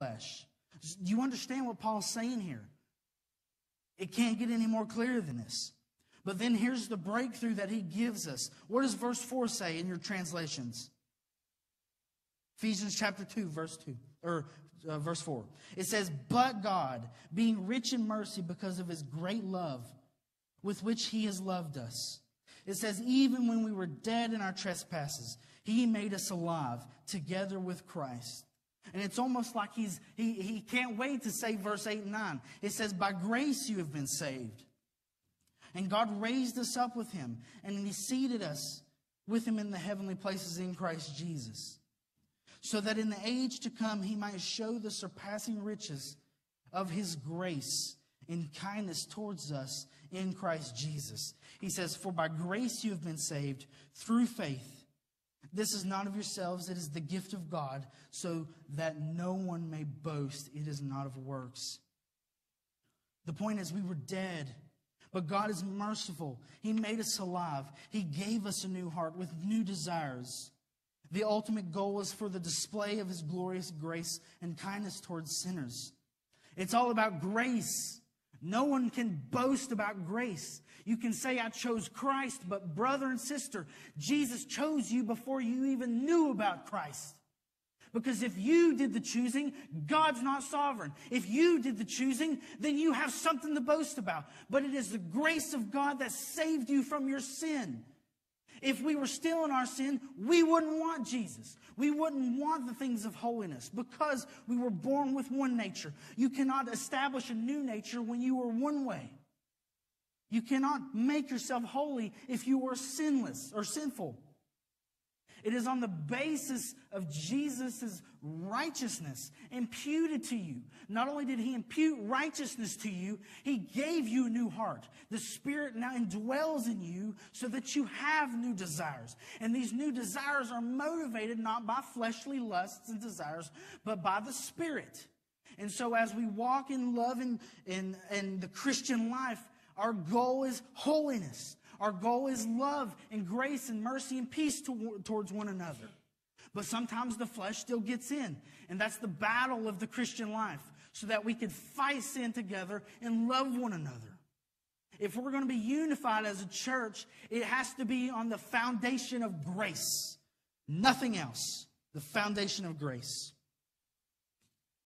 flesh. Do you understand what Paul's saying here? It can't get any more clear than this. But then here's the breakthrough that he gives us. What does verse 4 say in your translations? Ephesians chapter 2, verse 2, or verse 4. It says, "But God, being rich in mercy because of his great love with which he has loved us." It says, "Even when we were dead in our trespasses, he made us alive together with Christ." And it's almost like he can't wait to say verse 8 and 9. It says, "By grace you have been saved." And God raised us up with him, and he seated us with him in the heavenly places in Christ Jesus, so that in the age to come he might show the surpassing riches of his grace and kindness towards us in Christ Jesus. He says, "For by grace you have been saved through faith. This is not of yourselves, it is the gift of God, so that no one may boast. It is not of works." The point is, we were dead, but God is merciful. He made us alive. He gave us a new heart with new desires. The ultimate goal is for the display of his glorious grace and kindness towards sinners. It's all about grace. No one can boast about grace. You can say, "I chose Christ," but brother and sister, Jesus chose you before you even knew about Christ. Because if you did the choosing, God's not sovereign. If you did the choosing, then you have something to boast about. But it is the grace of God that saved you from your sin. If we were still in our sin, we wouldn't want Jesus. We wouldn't want the things of holiness because we were born with one nature. You cannot establish a new nature when you were one way. You cannot make yourself holy if you were sinless or sinful. It is on the basis of Jesus' righteousness imputed to you. Not only did he impute righteousness to you, he gave you a new heart. The Spirit now indwells in you so that you have new desires. And these new desires are motivated not by fleshly lusts and desires, but by the Spirit. And so as we walk in love and the Christian life, our goal is holiness. Our goal is love and grace and mercy and peace towards one another. But sometimes the flesh still gets in. And that's the battle of the Christian life, so that we can fight sin together and love one another. If we're going to be unified as a church, it has to be on the foundation of grace. Nothing else. The foundation of grace.